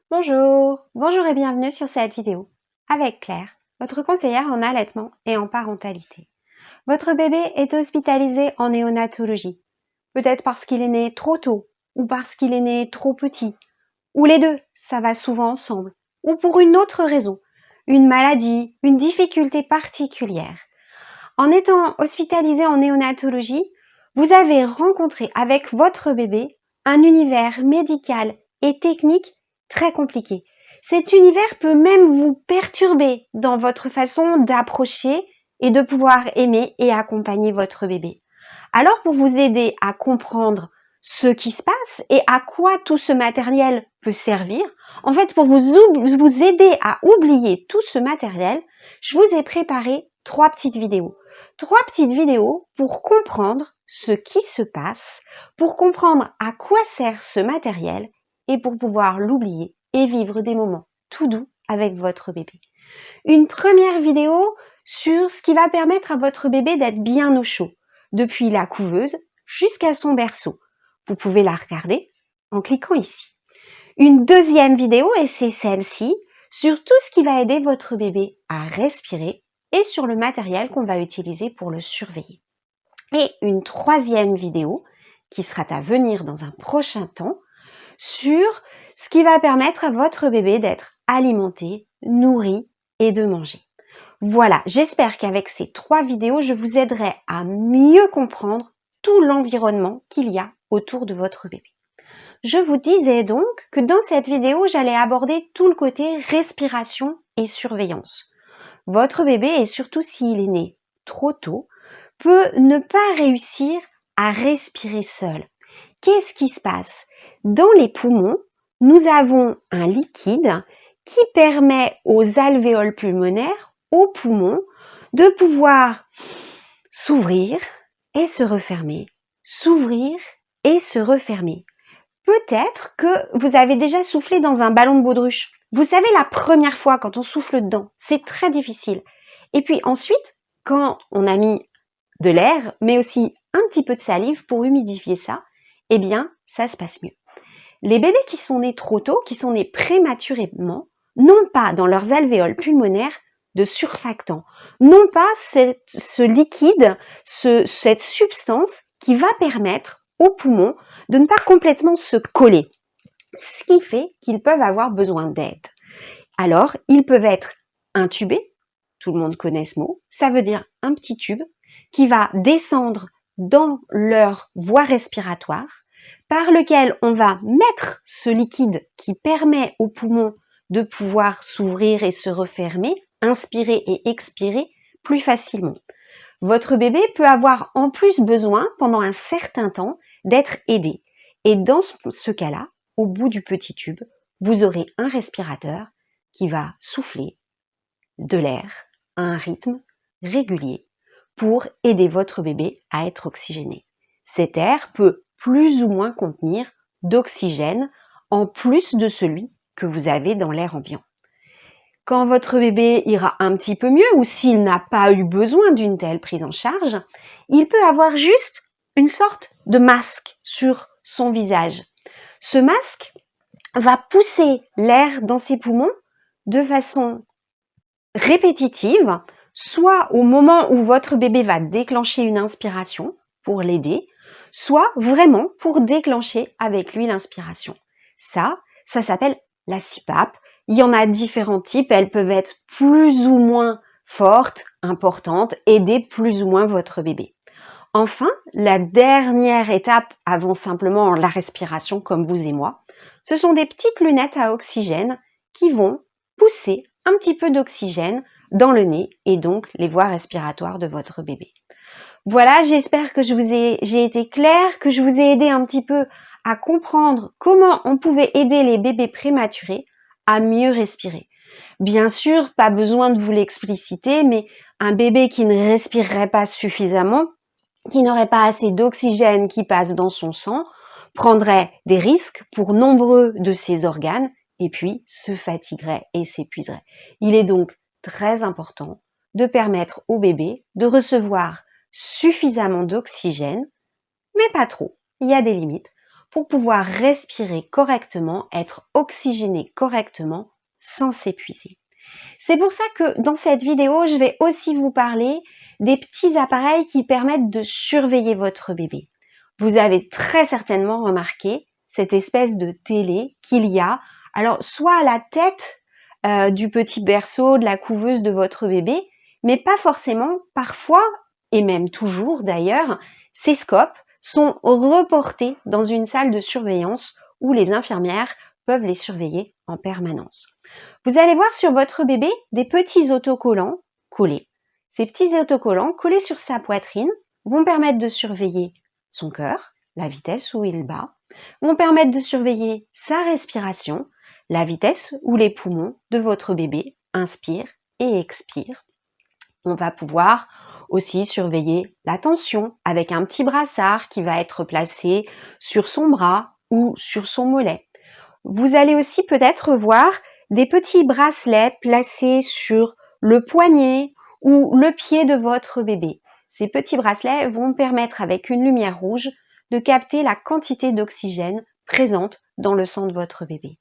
Bonjour et bienvenue sur cette vidéo avec Claire, votre conseillère en allaitement et en parentalité. Votre bébé est hospitalisé en néonatologie, peut-être parce qu'il est né trop tôt ou parce qu'il est né trop petit, ou les deux, ça va souvent ensemble, ou pour une autre raison, une maladie, une difficulté particulière. En étant hospitalisé en néonatologie, vous avez rencontré avec votre bébé un univers médical et technique très compliqué. Cet univers peut même vous perturber dans votre façon d'approcher et de pouvoir aimer et accompagner votre bébé. Alors pour vous aider à comprendre ce qui se passe et à quoi tout ce matériel peut servir, en fait pour vous aider à oublier tout ce matériel, je vous ai préparé trois petites vidéos. Trois petites vidéos pour comprendre ce qui se passe, pour comprendre à quoi sert ce matériel et pour pouvoir l'oublier et vivre des moments tout doux avec votre bébé. Une première vidéo sur ce qui va permettre à votre bébé d'être bien au chaud, depuis la couveuse jusqu'à son berceau. Vous pouvez la regarder en cliquant ici. Une deuxième vidéo, et c'est celle-ci, sur tout ce qui va aider votre bébé à respirer et sur le matériel qu'on va utiliser pour le surveiller. Et une troisième vidéo, qui sera à venir dans un prochain temps, sur ce qui va permettre à votre bébé d'être alimenté, nourri et de manger. Voilà, j'espère qu'avec ces trois vidéos, je vous aiderai à mieux comprendre tout l'environnement qu'il y a autour de votre bébé. Je vous disais donc que dans cette vidéo, j'allais aborder tout le côté respiration et surveillance. Votre bébé, et surtout s'il est né trop tôt, peut ne pas réussir à respirer seul. Qu'est-ce qui se passe? Dans les poumons, nous avons un liquide qui permet aux alvéoles pulmonaires, aux poumons, de pouvoir s'ouvrir et se refermer, s'ouvrir et se refermer. Peut-être que vous avez déjà soufflé dans un ballon de baudruche. Vous savez, la première fois quand on souffle dedans, c'est très difficile. Et puis ensuite, quand on a mis de l'air, mais aussi un petit peu de salive pour humidifier ça, eh bien, ça se passe mieux. Les bébés qui sont nés trop tôt, qui sont nés prématurément, n'ont pas dans leurs alvéoles pulmonaires de surfactants, n'ont pas ce liquide, cette substance qui va permettre aux poumons de ne pas complètement se coller, ce qui fait qu'ils peuvent avoir besoin d'aide. Alors, ils peuvent être intubés, tout le monde connaît ce mot, ça veut dire un petit tube qui va descendre dans leur voie respiratoire, par lequel on va mettre ce liquide qui permet aux poumons de pouvoir s'ouvrir et se refermer, inspirer et expirer plus facilement. Votre bébé peut avoir en plus besoin, pendant un certain temps, d'être aidé. Et dans ce cas-là, au bout du petit tube, vous aurez un respirateur qui va souffler de l'air à un rythme régulier pour aider votre bébé à être oxygéné. Cet air peut plus ou moins contenir d'oxygène en plus de celui que vous avez dans l'air ambiant. Quand votre bébé ira un petit peu mieux ou s'il n'a pas eu besoin d'une telle prise en charge, il peut avoir juste une sorte de masque sur son visage. Ce masque va pousser l'air dans ses poumons de façon répétitive, soit au moment où votre bébé va déclencher une inspiration pour l'aider, soit vraiment pour déclencher avec lui l'inspiration. Ça s'appelle la CPAP. Il y en a différents types, elles peuvent être plus ou moins fortes, importantes, aider plus ou moins votre bébé. Enfin, la dernière étape avant simplement la respiration comme vous et moi, ce sont des petites lunettes à oxygène qui vont pousser un petit peu d'oxygène dans le nez et donc les voies respiratoires de votre bébé. Voilà, j'espère que j'ai été claire, que je vous ai aidé un petit peu à comprendre comment on pouvait aider les bébés prématurés à mieux respirer. Bien sûr, pas besoin de vous l'expliciter, mais un bébé qui ne respirerait pas suffisamment, qui n'aurait pas assez d'oxygène qui passe dans son sang, prendrait des risques pour nombreux de ses organes et puis se fatiguerait et s'épuiserait. Il est donc très important de permettre au bébé de recevoir suffisamment d'oxygène, mais pas trop, il y a des limites, pour pouvoir respirer correctement, être oxygéné correctement sans s'épuiser. C'est pour ça que dans cette vidéo, je vais aussi vous parler des petits appareils qui permettent de surveiller votre bébé. Vous avez très certainement remarqué cette espèce de télé qu'il y a, alors soit à la tête du petit berceau, de la couveuse de votre bébé, mais pas forcément, parfois, et même toujours d'ailleurs, ces scopes sont reportés dans une salle de surveillance où les infirmières peuvent les surveiller en permanence. Vous allez voir sur votre bébé des petits autocollants collés. Ces petits autocollants collés sur sa poitrine vont permettre de surveiller son cœur, la vitesse où il bat, vont permettre de surveiller sa respiration, la vitesse où les poumons de votre bébé inspirent et expirent. On va pouvoir aussi surveiller la tension avec un petit brassard qui va être placé sur son bras ou sur son mollet. Vous allez aussi peut-être voir des petits bracelets placés sur le poignet ou le pied de votre bébé. Ces petits bracelets vont permettre avec une lumière rouge de capter la quantité d'oxygène présente dans le sang de votre bébé.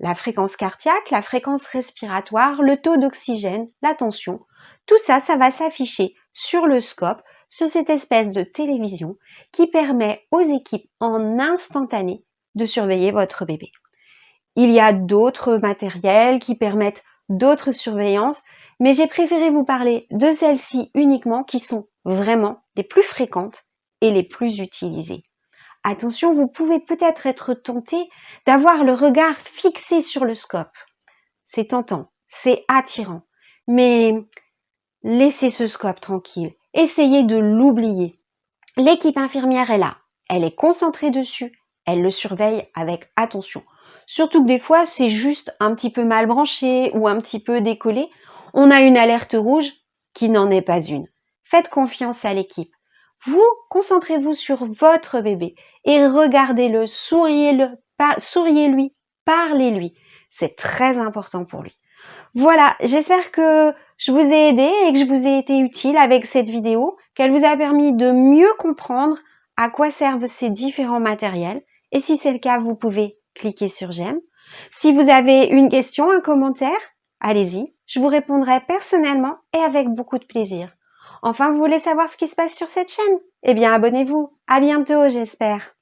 La fréquence cardiaque, la fréquence respiratoire, le taux d'oxygène, la tension, tout ça, ça va s'afficher sur le scope, sur cette espèce de télévision qui permet aux équipes en instantané de surveiller votre bébé. Il y a d'autres matériels qui permettent d'autres surveillances, mais j'ai préféré vous parler de celles-ci uniquement qui sont vraiment les plus fréquentes et les plus utilisées. Attention, vous pouvez peut-être être tenté d'avoir le regard fixé sur le scope. C'est tentant, c'est attirant, mais laissez ce scope tranquille, essayez de l'oublier. L'équipe infirmière est là, elle est concentrée dessus, elle le surveille avec attention. Surtout que des fois, c'est juste un petit peu mal branché ou un petit peu décollé. On a une alerte rouge qui n'en est pas une. Faites confiance à l'équipe. Vous, concentrez-vous sur votre bébé et regardez-le, souriez-lui, parlez-lui. C'est très important pour lui. Voilà, j'espère que je vous ai aidé et que je vous ai été utile avec cette vidéo, qu'elle vous a permis de mieux comprendre à quoi servent ces différents matériels. Et si c'est le cas, vous pouvez cliquer sur j'aime. Si vous avez une question, un commentaire, allez-y, je vous répondrai personnellement et avec beaucoup de plaisir. Enfin, vous voulez savoir ce qui se passe sur cette chaîne? Eh bien, abonnez-vous. À bientôt, j'espère.